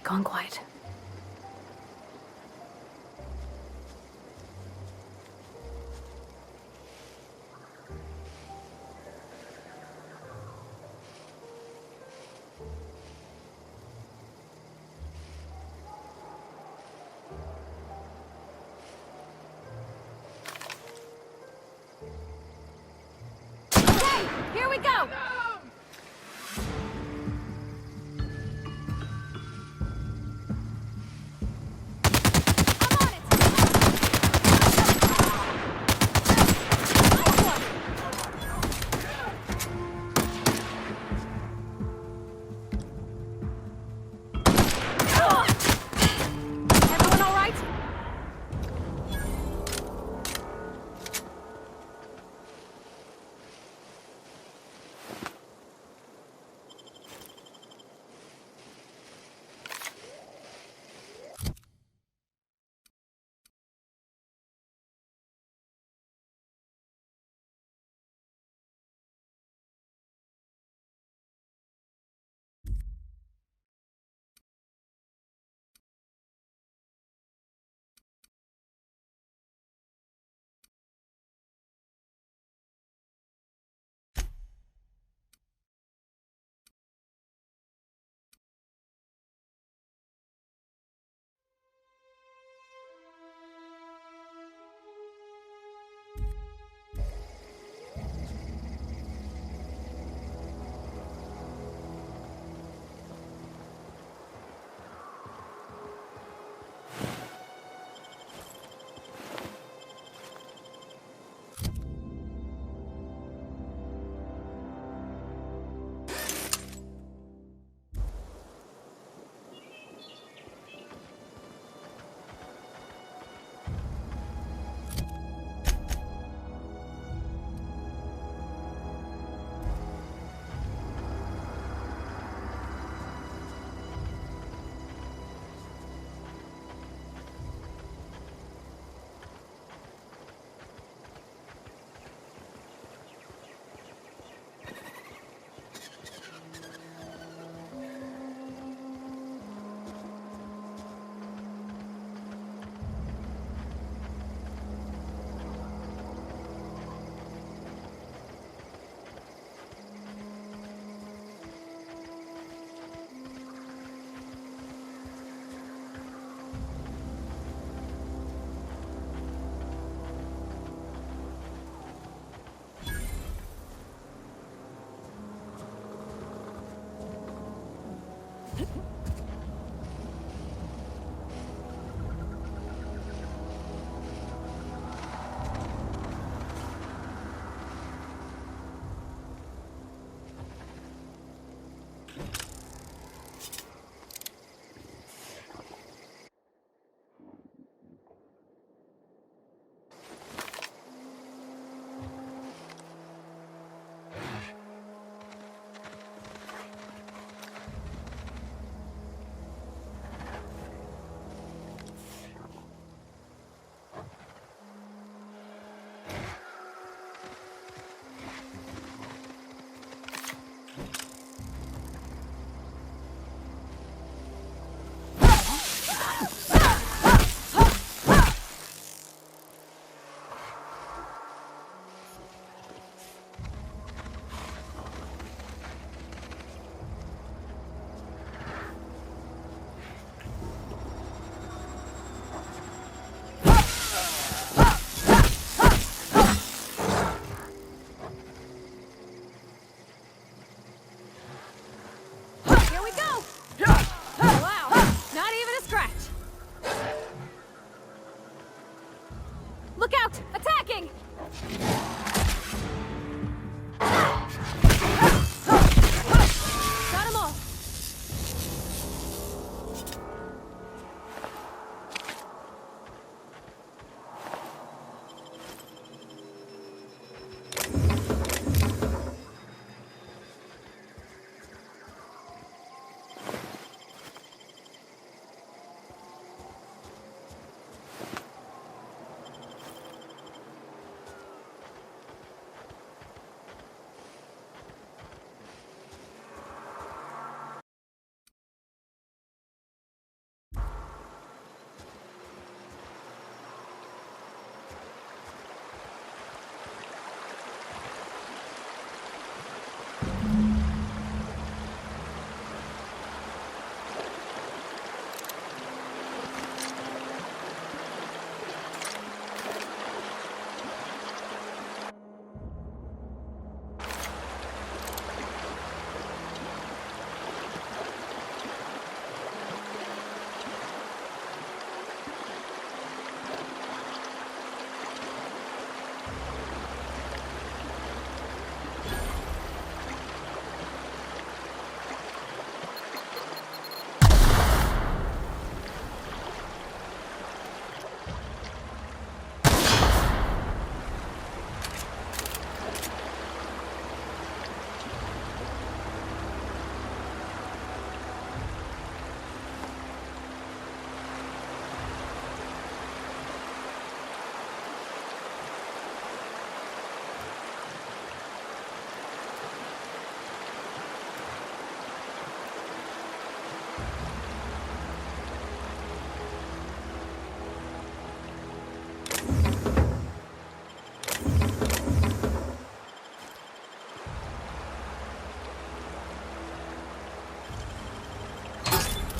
Gone quiet. Okay, here we go!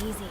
Easy.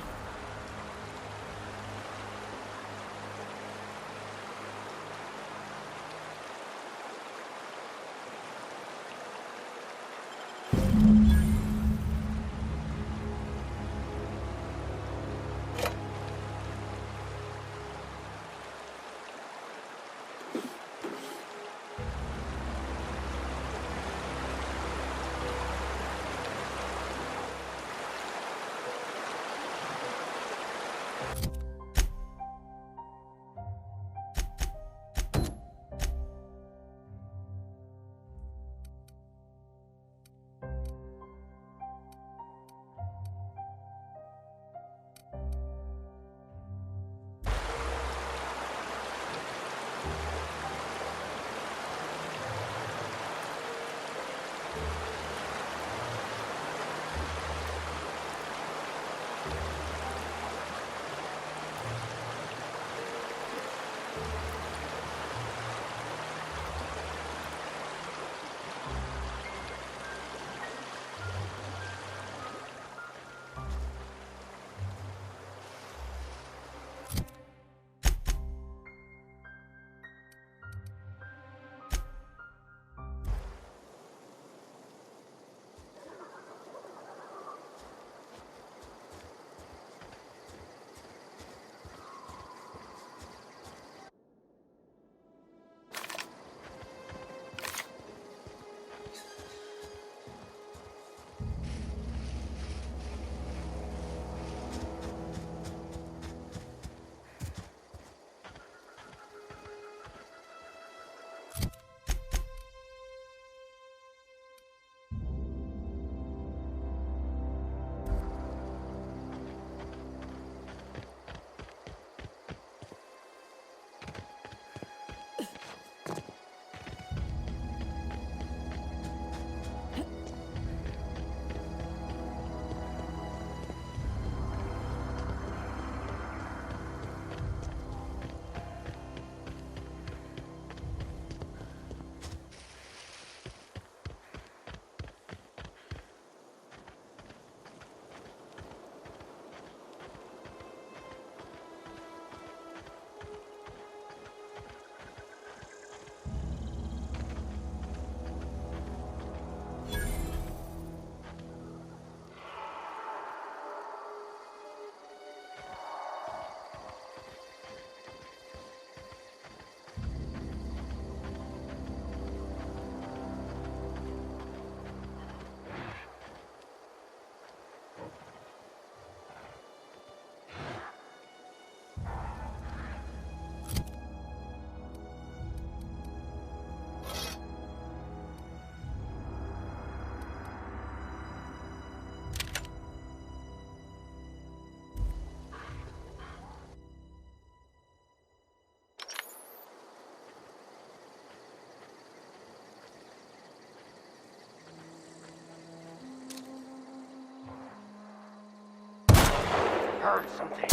Heard something.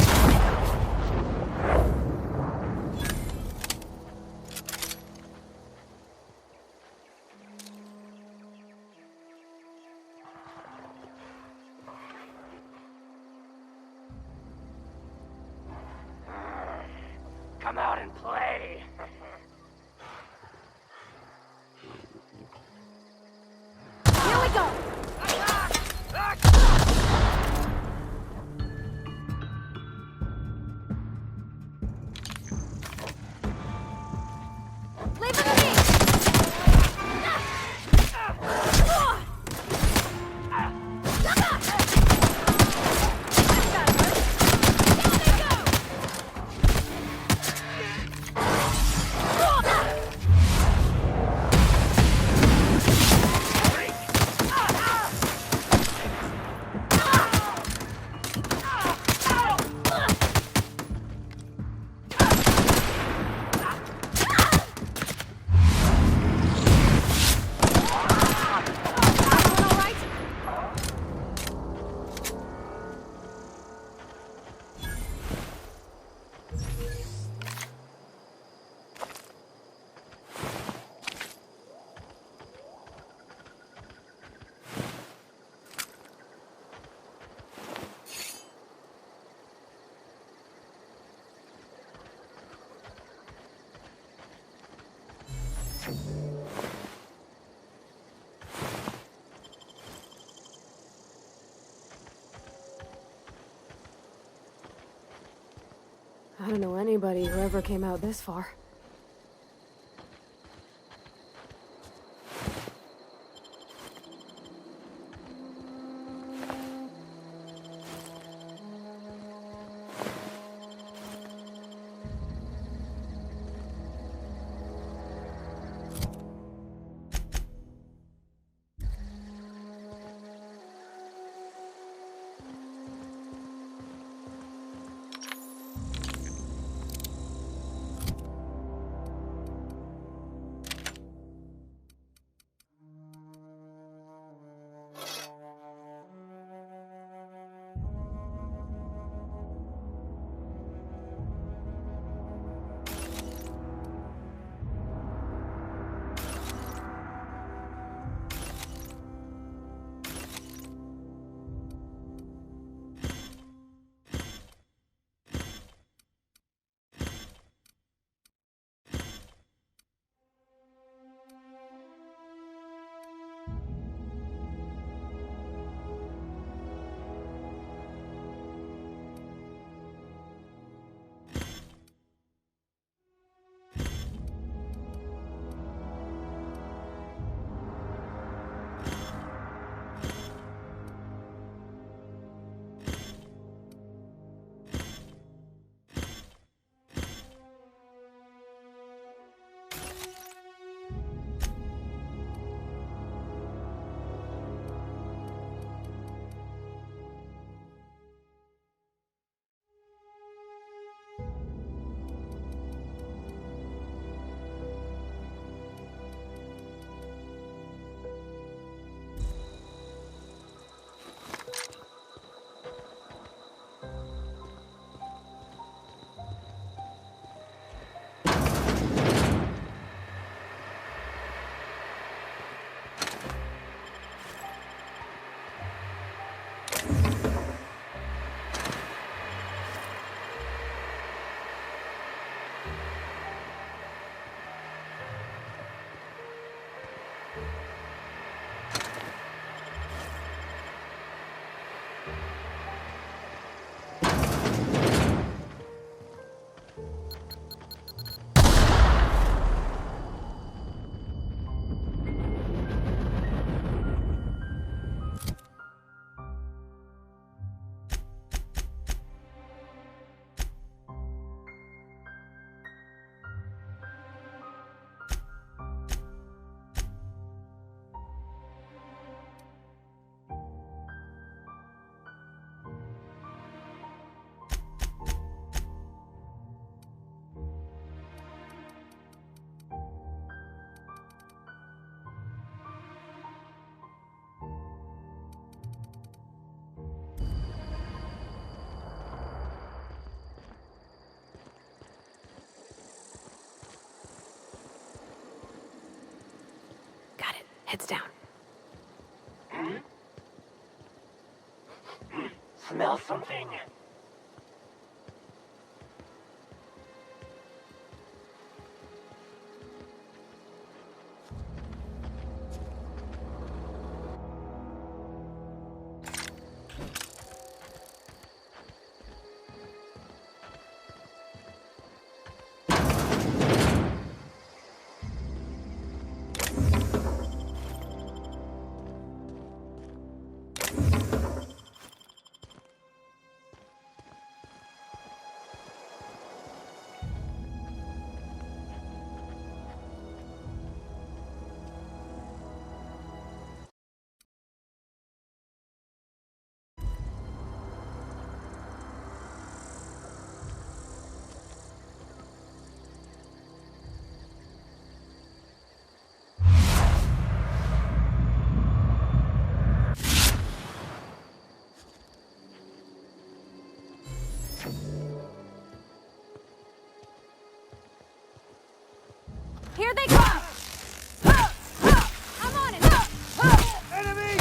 Come out and play. Here we go! Leave it to me! I don't know anybody who ever came out this far. Heads down. Smell something. Here they come! I'm on it! Enemy!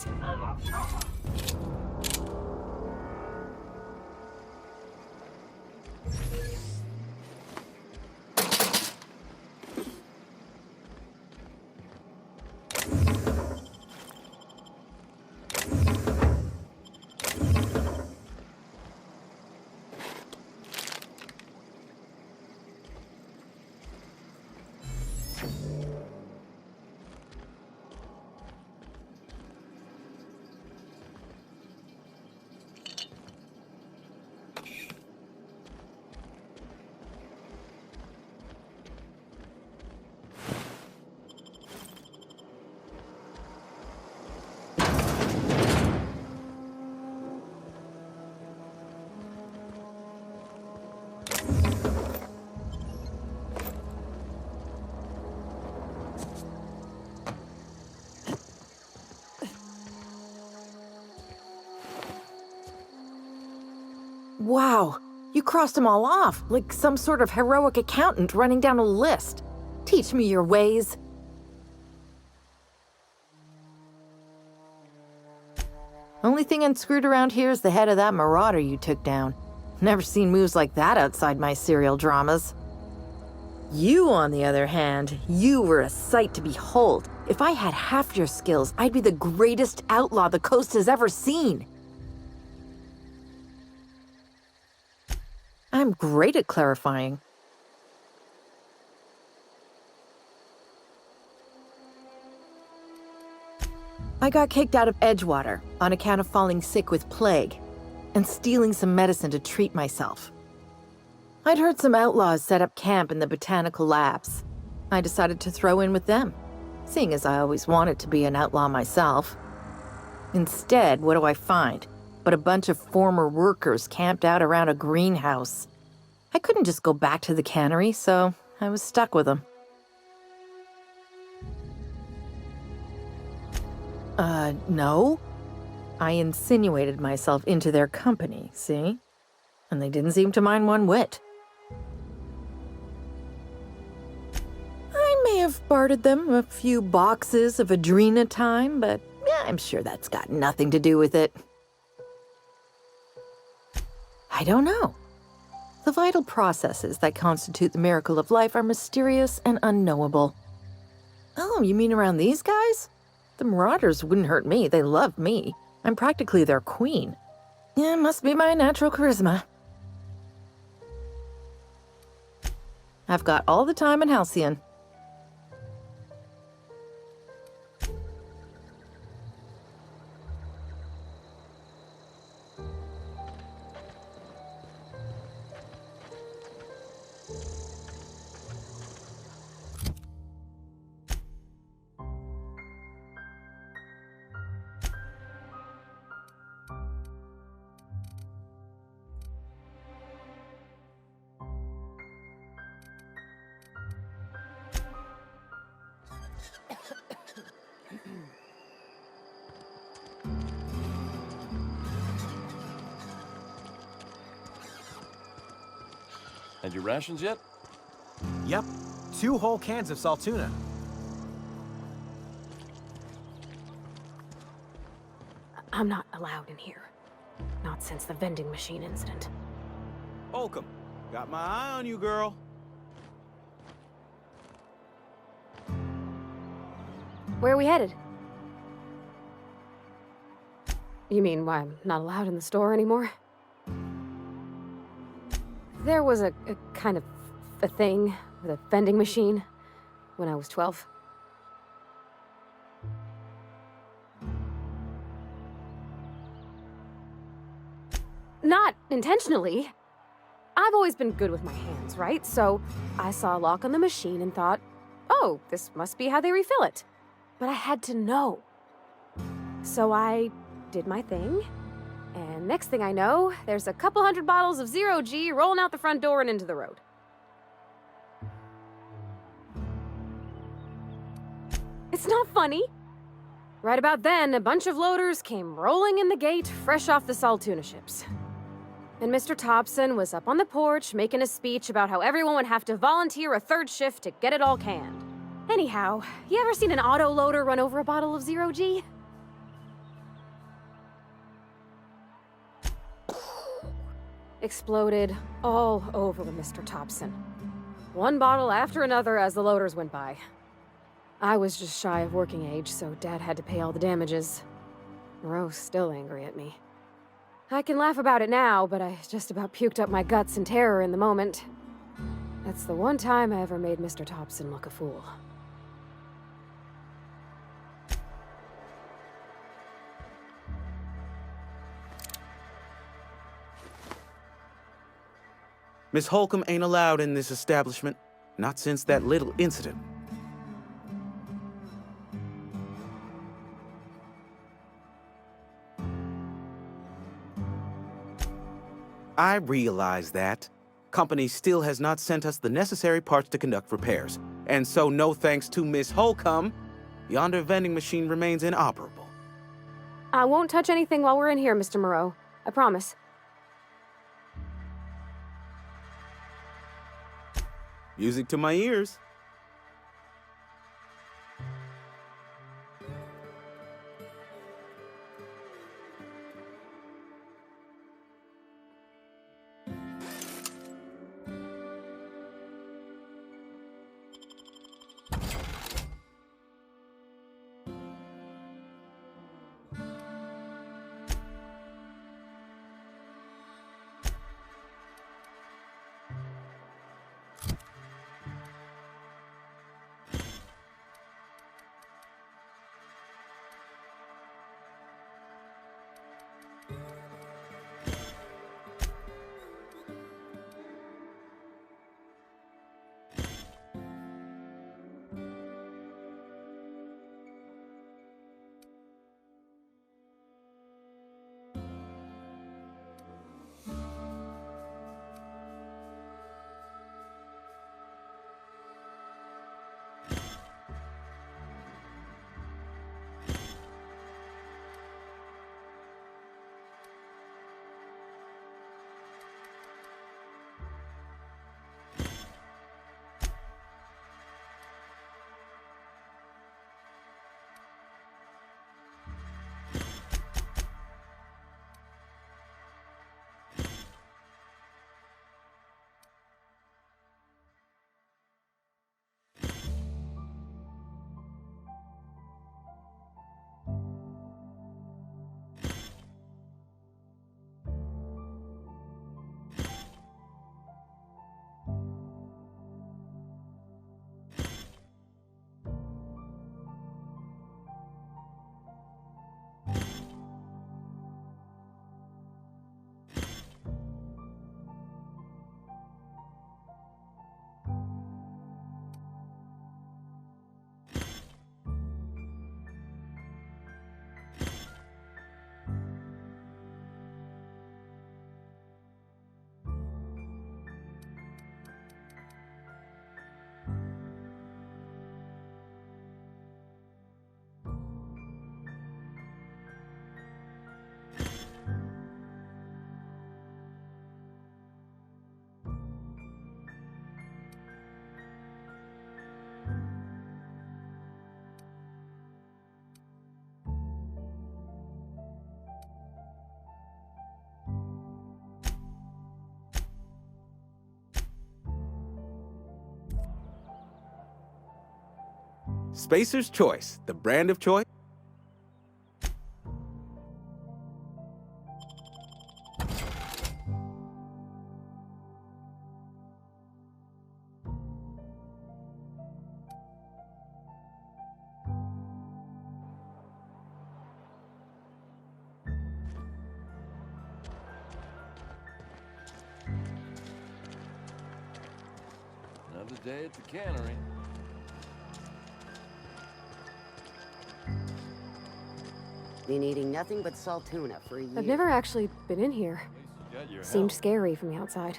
right! Wow, you crossed them all off, like some sort of heroic accountant running down a list. Teach me your ways. Only thing unscrewed around here is the head of that marauder you took down. Never seen moves like that outside my serial dramas. You, on the other hand, you were a sight to behold. If I had half your skills, I'd be the greatest outlaw the coast has ever seen. I'm great at clarifying. I got kicked out of Edgewater on account of falling sick with plague and stealing some medicine to treat myself. I'd heard some outlaws set up camp in the botanical labs. I decided to throw in with them, seeing as I always wanted to be an outlaw myself. Instead, what do I find but a bunch of former workers camped out around a greenhouse? I couldn't just go back to the cannery, so I was stuck with them. No. I insinuated myself into their company, see? And they didn't seem to mind one whit. I may have bartered them a few boxes of Adrena time, but I'm sure that's got nothing to do with it. I don't know. The vital processes that constitute the miracle of life are mysterious and unknowable. Oh, you mean around these guys? The Marauders wouldn't hurt me. They love me. I'm practically their queen. Yeah, it must be my natural charisma. I've got all the time in Halcyon. Had your rations yet? Yep, 2 whole cans of salt tuna. I'm not allowed in here. Not since the vending machine incident. Holcomb, got my eye on you, girl. Where are we headed? You mean why I'm not allowed in the store anymore? There was a kind of a thing with a vending machine when I was 12. Not intentionally. I've always been good with my hands, right? So I saw a lock on the machine and thought, oh, this must be how they refill it. But I had to know. So I did my thing. And next thing I know, there's a couple hundred bottles of 0G rolling out the front door and into the road. It's not funny. Right about then, a bunch of loaders came rolling in the gate, fresh off the salt tuna ships. And Mr. Thompson was up on the porch making a speech about how everyone would have to volunteer a 3rd shift to get it all canned. Anyhow, you ever seen an auto loader run over a bottle of 0G? exploded all over Mr. Thompson. One bottle after another as the loaders went by. I was just shy of working age, so Dad had to pay all the damages. Moreau's still angry at me. I can laugh about it now, but I just about puked up my guts in terror in the moment. That's the one time I ever made Mr. Thompson look a fool. Miss Holcomb ain't allowed in this establishment. Not since that little incident. I realize that. Company still has not sent us the necessary parts to conduct repairs. And so no thanks to Miss Holcomb, yonder vending machine remains inoperable. I won't touch anything while we're in here, Mr. Moreau. I promise. Music to my ears. Spacer's Choice, the brand of choice. Another day at the cannery. Been eating nothing but salt tuna for a year. I've never actually been in here. Seemed scary from the outside.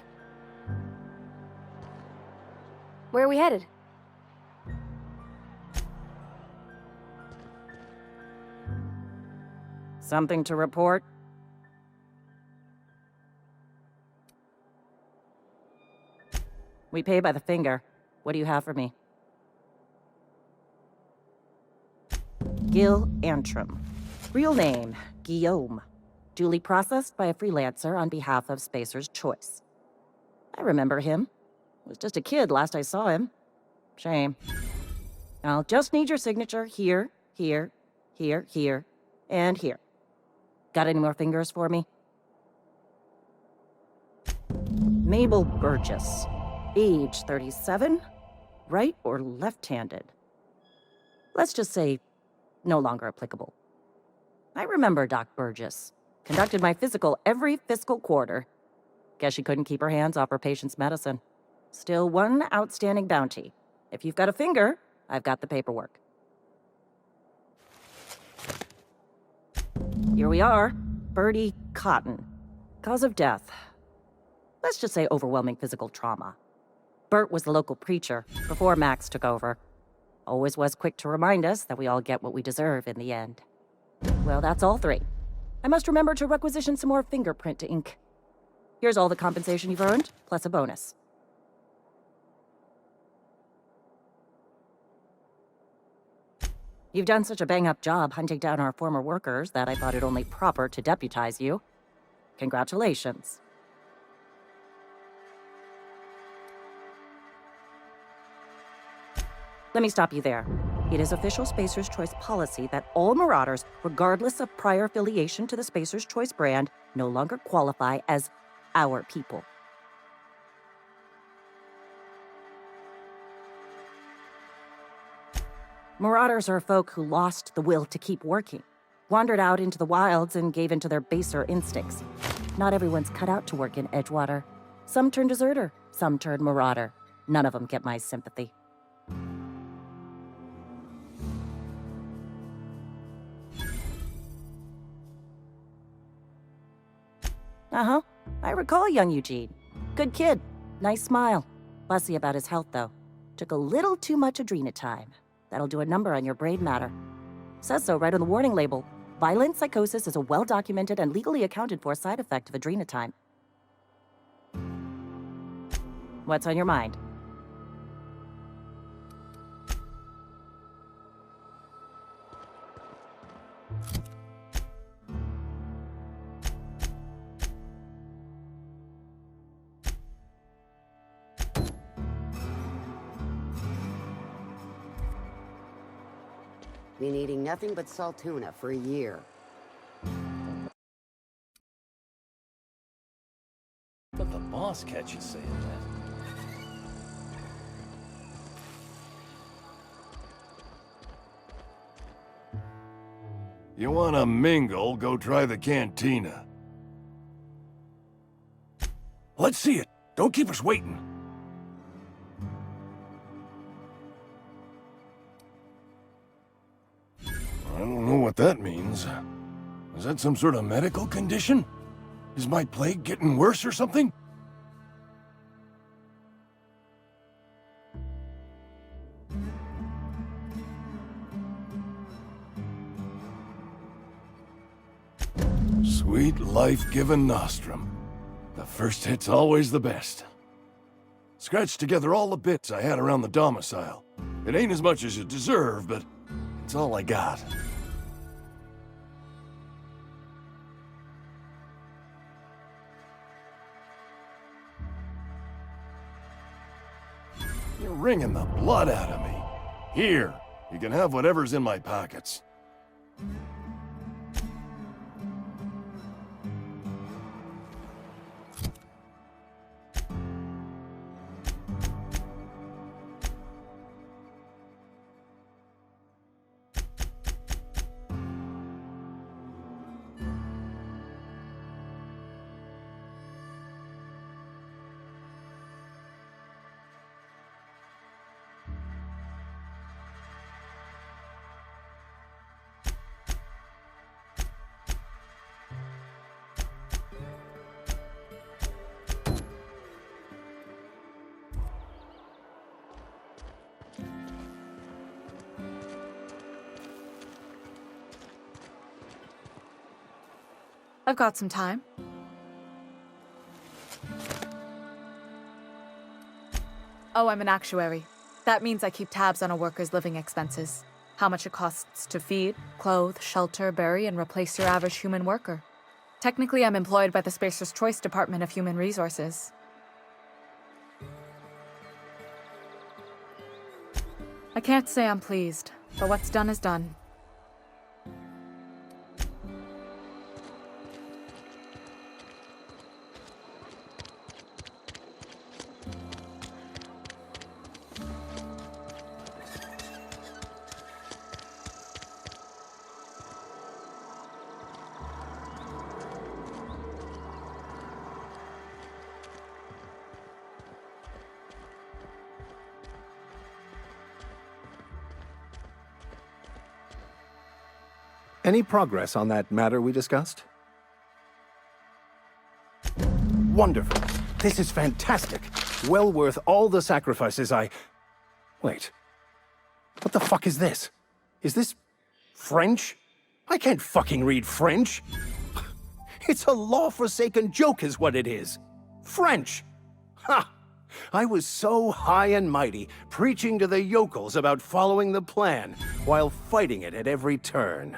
Where are we headed? Something to report? We pay by the finger. What do you have for me? Gil Antrim. Real name, Guillaume. duly processed by a freelancer on behalf of Spacer's Choice. I remember him. Was just a kid last I saw him. Shame. I'll just need your signature here, here, here, here, and here. Got any more fingers for me? Mabel Burgess. Age 37. Right or left-handed? Let's just say no longer applicable. I remember Doc Burgess. Conducted my physical every fiscal quarter. Guess she couldn't keep her hands off her patient's medicine. Still one outstanding bounty. If you've got a finger, I've got the paperwork. Here we are. Bertie Cotton. Cause of death. Let's just say overwhelming physical trauma. Bert was the local preacher before Max took over. Always was quick to remind us that we all get what we deserve in the end. Well, that's all three. I must remember to requisition some more fingerprint ink. Here's all the compensation you've earned, plus a bonus. You've done such a bang-up job hunting down our former workers that I thought it only proper to deputize you. Congratulations. Let me stop you there. It is official Spacer's Choice policy that all Marauders, regardless of prior affiliation to the Spacer's Choice brand, no longer qualify as our people. Marauders are folk who lost the will to keep working, wandered out into the wilds and gave into their baser instincts. Not everyone's cut out to work in Edgewater. Some turn deserter, some turn marauder. None of them get my sympathy. Uh-huh. I recall young Eugene. Good kid. Nice smile. Fussy about his health, though. Took a little too much adrenatime. That'll do a number on your brain matter. Says so right on the warning label. Violent psychosis is a well-documented and legally accounted for side effect of adrenatime. What's on your mind? Been eating nothing but salt tuna for a year. But the boss catch you saying that. You wanna mingle, go try the cantina. Let's see it. Don't keep us waiting. I don't know what that means. Is that some sort of medical condition? Is my plague getting worse or something? Sweet life-giving nostrum. The first hit's always the best. Scratched together all the bits I had around the domicile. It ain't as much as you deserve, but it's all I got. You're wringing the blood out of me. Here, you can have whatever's in my pockets. I've got some time. Oh, I'm an actuary. That means I keep tabs on a worker's living expenses. How much it costs to feed, clothe, shelter, bury, and replace your average human worker. Technically, I'm employed by the Spacer's Choice Department of Human Resources. I can't say I'm pleased, but what's done is done. Any progress on that matter we discussed? Wonderful. This is fantastic. Well worth all the sacrifices I... Wait. What the fuck is this? Is this... French? I can't fucking read French. It's a law-forsaken joke is what it is. French! Ha! I was so high and mighty, preaching to the yokels about following the plan, while fighting it at every turn.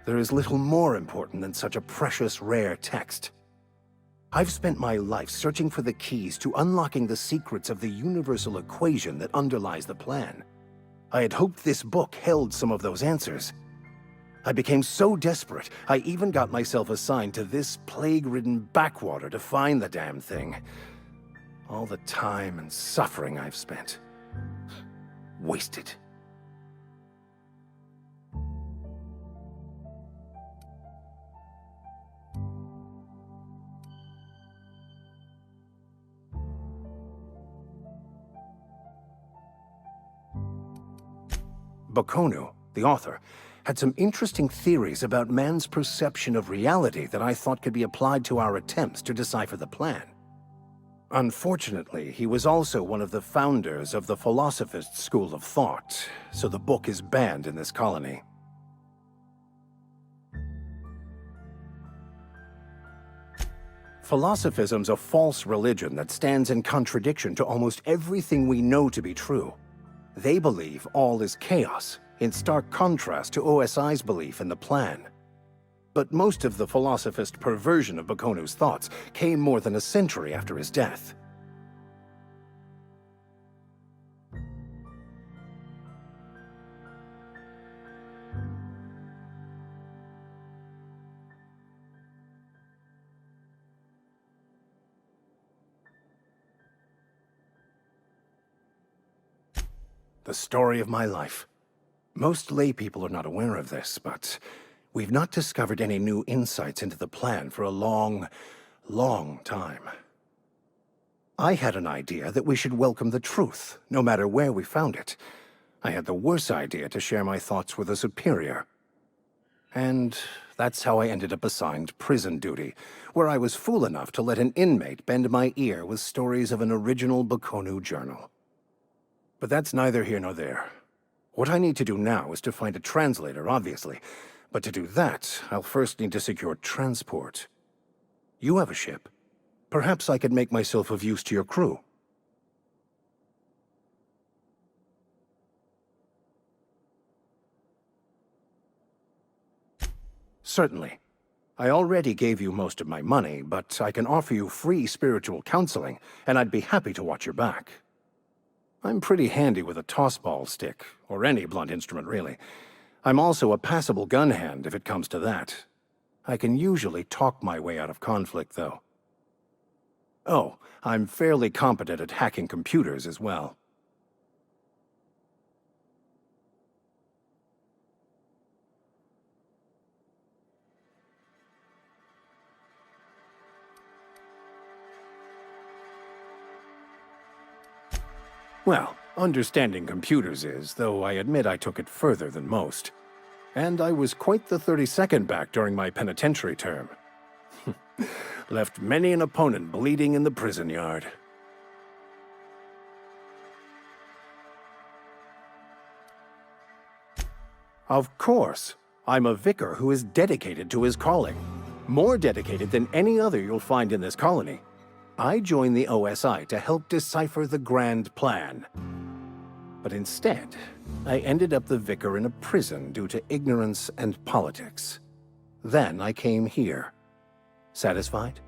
There is little more important than such a precious, rare text. I've spent my life searching for the keys to unlocking the secrets of the universal equation that underlies the plan. I had hoped this book held some of those answers. I became so desperate, I even got myself assigned to this plague-ridden backwater to find the damn thing. All the time and suffering I've spent. Wasted. Bakonu, the author, had some interesting theories about man's perception of reality that I thought could be applied to our attempts to decipher the plan. Unfortunately, he was also one of the founders of the philosophist school of thought, so the book is banned in this colony. Philosophism's a false religion that stands in contradiction to almost everything we know to be true. They believe all is chaos, in stark contrast to OSI's belief in the plan. But most of the philosophist perversion of Bakonu's thoughts came more than a century after his death. The story of my life. Most lay people are not aware of this, but we've not discovered any new insights into the plan for a long, long time. I had an idea that we should welcome the truth, no matter where we found it. I had the worse idea to share my thoughts with a superior. And that's how I ended up assigned prison duty, where I was fool enough to let an inmate bend my ear with stories of an original Bakonu journal. But that's neither here nor there. What I need to do now is to find a translator, obviously. But to do that, I'll first need to secure transport. You have a ship. Perhaps I could make myself of use to your crew. Certainly. I already gave you most of my money, but I can offer you free spiritual counseling, and I'd be happy to watch your back. I'm pretty handy with a tossball stick, or any blunt instrument, really. I'm also a passable gun hand, if it comes to that. I can usually talk my way out of conflict, though. Oh, I'm fairly competent at hacking computers as well. Well, understanding computers is, though I admit I took it further than most. And I was quite the 32nd back during my penitentiary term. Left many an opponent bleeding in the prison yard. Of course. I'm a vicar who is dedicated to his calling. More dedicated than any other you'll find in this colony. I joined the OSI to help decipher the grand plan. But instead, I ended up the vicar in a prison due to ignorance and politics. Then I came here. Satisfied?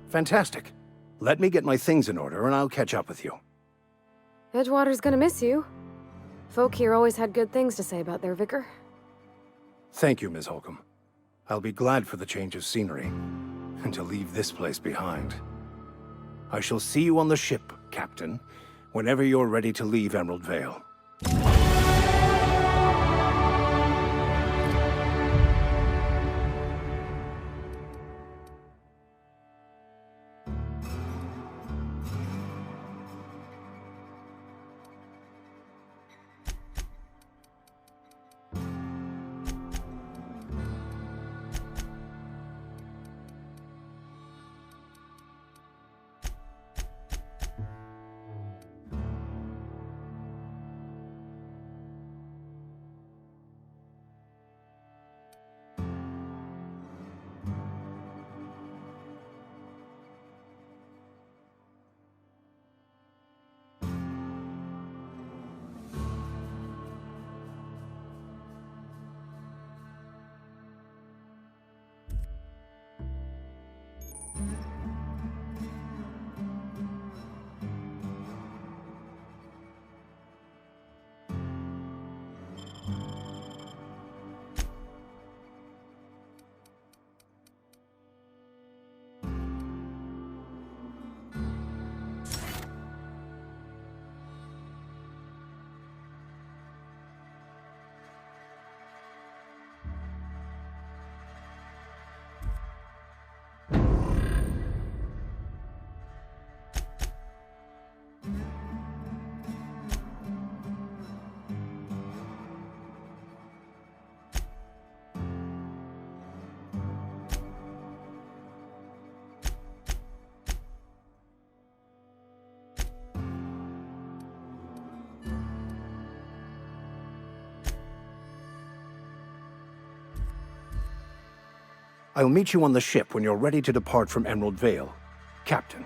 Fantastic. Let me get my things in order and I'll catch up with you. Edgewater's gonna miss you. Folk here always had good things to say about their vicar. Thank you, Ms. Holcomb. I'll be glad for the change of scenery, and to leave this place behind. I shall see you on the ship, Captain, whenever you're ready to leave Emerald Vale. I'll meet you on the ship when you're ready to depart from Emerald Vale, Captain.